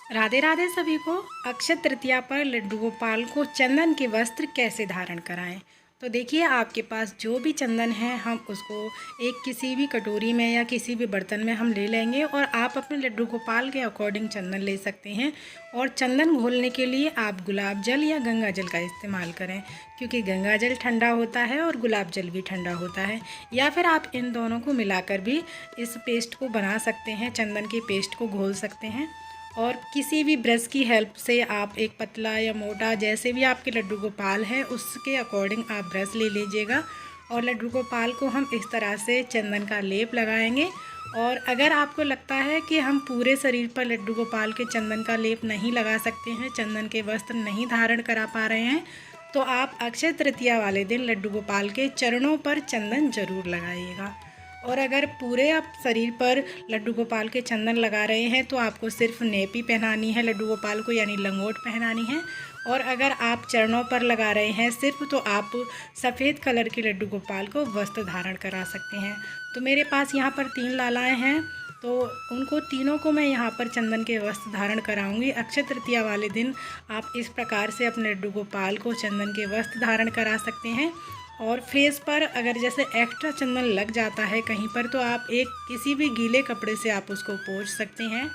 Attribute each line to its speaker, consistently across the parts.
Speaker 1: राधे राधे सभी को। अक्षय तृतीया पर लड्डू गोपाल को चंदन के वस्त्र कैसे धारण कराएं। तो देखिए, आपके पास जो भी चंदन है हम उसको एक किसी भी कटोरी में या किसी भी बर्तन में हम ले लेंगे और आप अपने लड्डू गोपाल के अकॉर्डिंग चंदन ले सकते हैं। और चंदन घोलने के लिए आप गुलाब जल या गंगा जल का इस्तेमाल करें, क्योंकि गंगा जल ठंडा होता है और गुलाब जल भी ठंडा होता है। या फिर आप इन दोनों को मिलाकर भी इस पेस्ट को बना सकते हैं, चंदन के पेस्ट को घोल सकते हैं। और किसी भी ब्रश की हेल्प से आप एक पतला या मोटा, जैसे भी आपके लड्डू गोपाल है उसके अकॉर्डिंग आप ब्रश ले लीजिएगा और लड्डू गोपाल को हम इस तरह से चंदन का लेप लगाएंगे। और अगर आपको लगता है कि हम पूरे शरीर पर लड्डू गोपाल के चंदन का लेप नहीं लगा सकते हैं, चंदन के वस्त्र नहीं धारण करा पा रहे हैं, तो आप अक्षय तृतीया वाले दिन लड्डू गोपाल के चरणों पर चंदन ज़रूर लगाइएगा। और अगर पूरे आप शरीर पर लड्डू गोपाल के चंदन लगा रहे हैं तो आपको सिर्फ नेपी पहनानी है लड्डू गोपाल को, यानी लंगोट पहनानी है। और अगर आप चरणों पर लगा रहे हैं सिर्फ, तो आप सफ़ेद कलर के लड्डू गोपाल को वस्त्र धारण करा सकते हैं। तो मेरे पास यहाँ पर 3 लालाएँ हैं, तो उनको तीनों को मैं यहाँ पर चंदन के वस्त्र धारण कराऊंगी। अक्षय तृतीया वाले दिन आप इस प्रकार से अपने लड्डू गोपाल को चंदन के वस्त्र धारण करा सकते हैं। और फेस पर अगर जैसे एक्स्ट्रा चंदन लग जाता है कहीं पर, तो आप एक किसी भी गीले कपड़े से आप उसको पोंछ सकते हैं।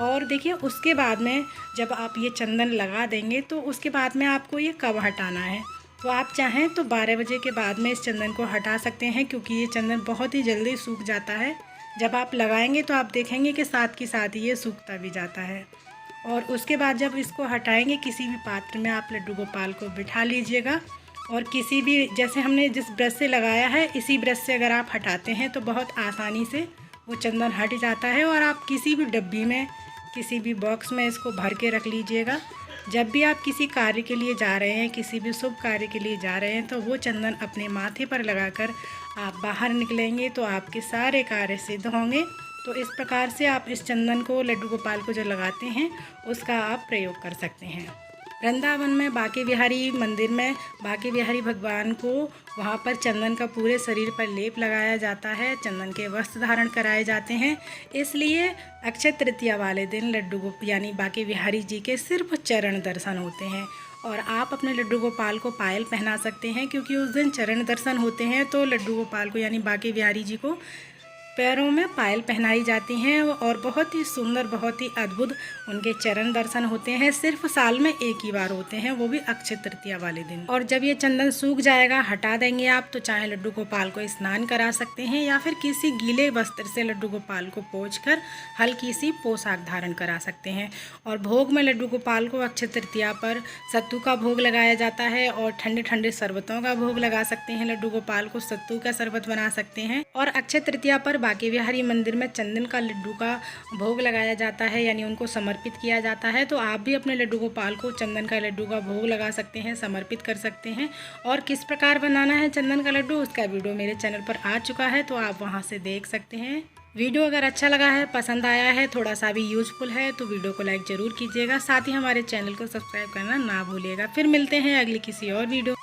Speaker 1: और देखिए, उसके बाद में जब आप ये चंदन लगा देंगे तो उसके बाद में आपको ये कब हटाना है, तो आप चाहें तो 12 बजे के बाद में इस चंदन को हटा सकते हैं, क्योंकि ये चंदन बहुत ही जल्दी सूख जाता है। जब आप लगाएंगे तो आप देखेंगे कि साथ ही साथ ये सूखता भी जाता है। और उसके बाद जब इसको हटाएंगे, किसी भी पात्र में आप लड्डू गोपाल को बिठा लीजिएगा और किसी भी, जैसे हमने जिस ब्रश से लगाया है इसी ब्रश से अगर आप हटाते हैं तो बहुत आसानी से वो चंदन हट जाता है। और आप किसी भी डब्बी में, किसी भी बॉक्स में इसको भर के रख लीजिएगा। जब भी आप किसी कार्य के लिए जा रहे हैं, किसी भी शुभ कार्य के लिए जा रहे हैं, तो वो चंदन अपने माथे पर लगाकर आप बाहर निकलेंगे तो आपके सारे कार्य सिद्ध होंगे। तो इस प्रकार से आप इस चंदन को लड्डू गोपाल को जो लगाते हैं उसका आप प्रयोग कर सकते हैं। वृंदावन में बांके बिहारी मंदिर में बांके बिहारी भगवान को वहाँ पर चंदन का पूरे शरीर पर लेप लगाया जाता है, चंदन के वस्त्र धारण कराए जाते हैं। इसलिए अक्षय तृतीया वाले दिन लड्डू यानी बांके बिहारी जी के सिर्फ चरण दर्शन होते हैं। और आप अपने लड्डू गोपाल को पायल पहना सकते हैं, क्योंकि उस दिन चरण दर्शन होते हैं तो लड्डू गोपाल को यानी बांके बिहारी जी को पैरों में पायल पहनाई जाती हैं। और बहुत ही सुंदर, बहुत ही अद्भुत उनके चरण दर्शन होते हैं। सिर्फ साल में एक ही बार होते हैं, वो भी अक्षय तृतीया वाले दिन। और जब ये चंदन सूख जाएगा, हटा देंगे आप, तो चाहे लड्डू गोपाल को स्नान करा सकते हैं या फिर किसी गीले वस्त्र से लड्डू गोपाल को पोंछकर हल्की सी पोशाक धारण करा सकते हैं। और भोग में लड्डू गोपाल को अक्षय तृतीया पर सत्तू का भोग लगाया जाता है और ठंडे ठंडे शरबतों का भोग लगा सकते हैं। लड्डू गोपाल को सत्तू का शरबत बना सकते हैं। और अक्षय तृतीया पर बांके बिहारी मंदिर में चंदन का लड्डू का भोग लगाया जाता है, यानी उनको समर्पित किया जाता है। तो आप भी अपने लड्डू गोपाल को चंदन का लड्डू का भोग लगा सकते हैं, समर्पित कर सकते हैं। और किस प्रकार बनाना है चंदन का लड्डू, उसका वीडियो मेरे चैनल पर आ चुका है, तो आप वहां से देख सकते हैं। वीडियो अगर अच्छा लगा है, पसंद आया है, थोड़ा सा भी यूजफुल है, तो वीडियो को लाइक ज़रूर कीजिएगा। साथ ही हमारे चैनल को सब्सक्राइब करना ना भूलिएगा। फिर मिलते हैं अगली किसी और वीडियो।